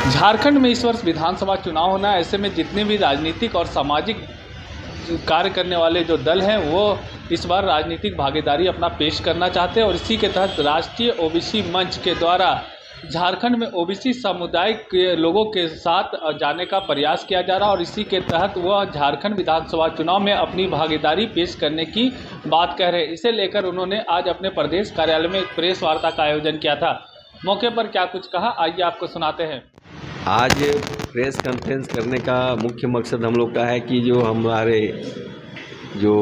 झारखंड में इस वर्ष विधानसभा चुनाव होना है। ऐसे में जितने भी राजनीतिक और सामाजिक कार्य करने वाले जो दल हैं वो इस बार राजनीतिक भागीदारी अपना पेश करना चाहते हैं और इसी के तहत राष्ट्रीय ओबीसी मंच के द्वारा झारखंड में ओबीसी समुदाय के लोगों के साथ जाने का प्रयास किया जा रहा है और इसी के तहत वह झारखंड विधानसभा चुनाव में अपनी भागीदारी पेश करने की बात कह रहे हैं। इसे लेकर उन्होंने आज अपने प्रदेश कार्यालय में एक प्रेस वार्ता का आयोजन किया था। मौके पर क्या कुछ कहा, आइए आपको सुनाते हैं। आज प्रेस कॉन्फ्रेंस करने का मुख्य मकसद हम लोग का है कि जो हमारे जो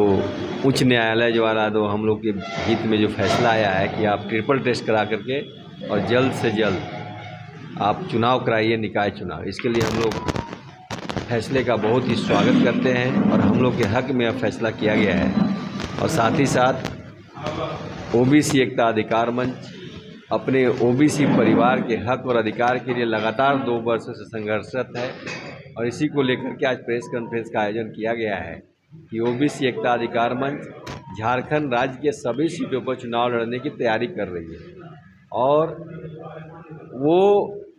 उच्च न्यायालय जो वाला दो हम लोग के हित में जो फैसला आया है कि आप ट्रिपल टेस्ट करा करके और जल्द से जल्द आप चुनाव कराइए, निकाय चुनाव। इसके लिए हम लोग फैसले का बहुत ही स्वागत करते हैं और हम लोग के हक में अब फैसला किया गया है। और साथ ही साथ ओबीसी एकता अधिकार मंच अपने ओबीसी परिवार के हक और अधिकार के लिए लगातार 2 वर्षों से संघर्षरत है और इसी को लेकर के आज प्रेस कॉन्फ्रेंस का आयोजन किया गया है कि ओबीसी एकता अधिकार मंच झारखंड राज्य के सभी सीटों पर चुनाव लड़ने की तैयारी कर रही है और वो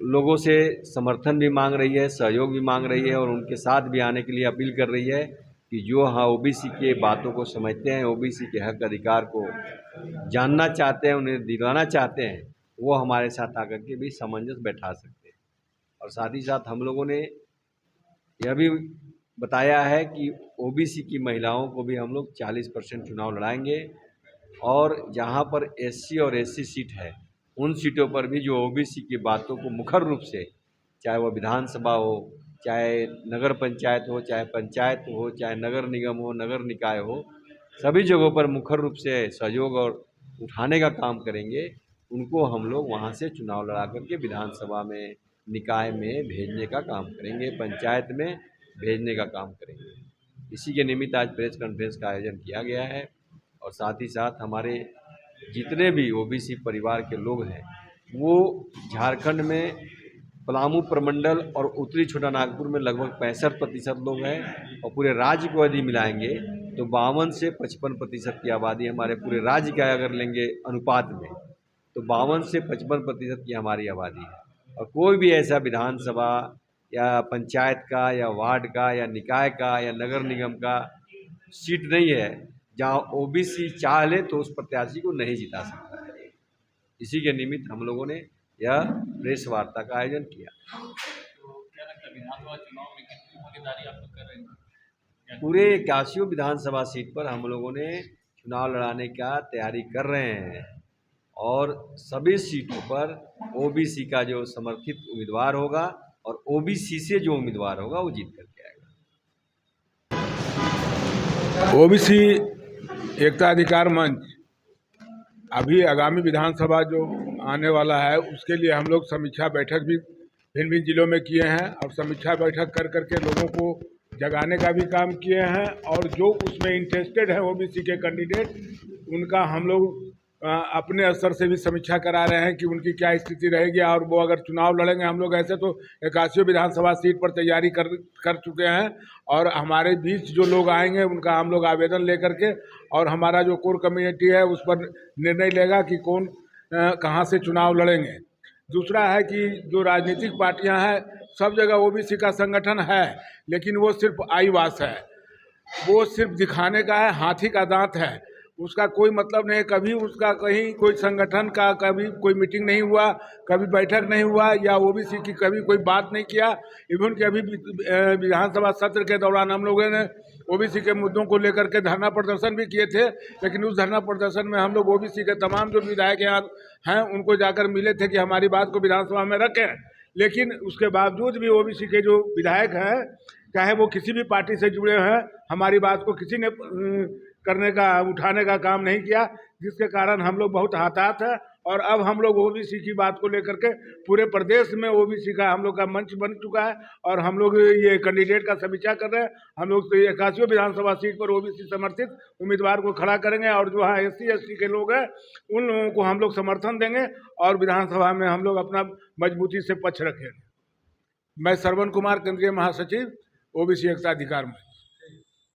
लोगों से समर्थन भी मांग रही है, सहयोग भी मांग रही है और उनके साथ भी आने के लिए अपील कर रही है कि जो ओबीसी के बातों को समझते हैं, ओबीसी के हक अधिकार को जानना चाहते हैं, उन्हें दिलाना चाहते हैं, वो हमारे साथ आकर के भी सामंजस्य बैठा सकते हैं। और साथ ही साथ हम लोगों ने यह भी बताया है कि ओबीसी की महिलाओं को भी हम लोग 40% चुनाव लड़ाएंगे और जहां पर एससी और एससी सीट है उन सीटों पर भी जो ओबीसी की बातों को मुखर रूप से, चाहे वह विधानसभा हो, चाहे नगर पंचायत हो, चाहे पंचायत हो, चाहे नगर निगम हो, नगर निकाय हो, सभी जगहों पर मुखर रूप से सहयोग और उठाने का काम करेंगे। उनको हम लोग वहाँ से चुनाव लड़ा करके विधानसभा में, निकाय में भेजने का काम करेंगे, पंचायत में भेजने का काम करेंगे। इसी के निमित्त आज प्रेस कॉन्फ्रेंस का आयोजन किया गया है और साथ ही साथ हमारे जितने भी ओबीसी परिवार के लोग हैं वो झारखंड में पलामू प्रमंडल और उत्तरी छोटा नागपुर में लगभग 65% लोग हैं और पूरे राज्य को यदि मिलाएंगे तो 52 से 55% की आबादी हमारे पूरे राज्य का अगर लेंगे अनुपात में तो 52 से 55% की हमारी आबादी है। और कोई भी ऐसा विधानसभा या पंचायत का या वार्ड का या निकाय का या नगर निगम का सीट नहीं है जहां ओबीसी चाह ले तो उस प्रत्याशी को नहीं जिता सकता है। इसी के निमित्त हम लोगों ने यह प्रेस वार्ता का आयोजन किया। पूरे 81 विधानसभा सीट पर हम लोगों ने चुनाव लड़ाने का तैयारी कर रहे हैं और सभी सीटों पर ओबीसी का जो समर्थित उम्मीदवार होगा और ओबीसी से जो उम्मीदवार होगा वो जीत करके आएगा। ओबीसी एकता अधिकार मंच अभी आगामी विधानसभा जो आने वाला है उसके लिए हम लोग समीक्षा बैठक भी भिन्न भिन्न जिलों में किए हैं और समीक्षा बैठक कर करके लोगों को जगाने का भी काम किए हैं और जो उसमें इंटरेस्टेड है ओबीसी के कैंडिडेट उनका हम लोग अपने स्तर से भी समीक्षा करा रहे हैं कि उनकी क्या स्थिति रहेगी और वो अगर चुनाव लड़ेंगे। हम लोग ऐसे तो 81 विधानसभा सीट पर तैयारी कर चुके हैं और हमारे बीच जो लोग आएंगे उनका हम लोग आवेदन लेकर के और हमारा जो कोर कमेटी है उस पर निर्णय लेगा कि कौन कहाँ से चुनाव लड़ेंगे। दूसरा है कि जो राजनीतिक पार्टियां हैं सब जगह ओबीसी का संगठन है लेकिन वो सिर्फ आईवास है, वो सिर्फ दिखाने का है, हाथी का दांत है, उसका कोई मतलब नहीं। कभी उसका कहीं कोई संगठन का कभी कोई मीटिंग नहीं हुआ, कभी बैठक नहीं हुआ या ओबीसी की कभी कोई बात नहीं किया। इवन कि अभी विधानसभा सत्र के दौरान हम लोगों ने ओबीसी के मुद्दों को लेकर के धरना प्रदर्शन भी किए थे लेकिन उस धरना प्रदर्शन में हम लोग ओबीसी के तमाम जो विधायक यहाँ हैं उनको जाकर मिले थे कि हमारी बात को विधानसभा में रखें। लेकिन उसके बावजूद भी ओबीसी के जो विधायक हैं चाहे वो किसी भी पार्टी से जुड़े हैं हमारी बात को किसी ने करने का उठाने का काम नहीं किया, जिसके कारण हम लोग बहुत हताहत है। और अब हम लोग ओबीसी की बात को लेकर के पूरे प्रदेश में ओबीसी का हम लोग का मंच बन चुका है और हम लोग ये कैंडिडेट का समीक्षा कर रहे हैं। हम लोग 81 विधानसभा सीट पर ओबीसी समर्थित उम्मीदवार को खड़ा करेंगे और जो हाँ एससी एसटी के लोग हैं उन लोगों को हम लोग समर्थन देंगे और विधानसभा में हम लोग अपना मजबूती से पक्ष रखेंगे। मैं श्रवण कुमार, केंद्रीय महासचिव, ओबीसी एकता अधिकार मंच।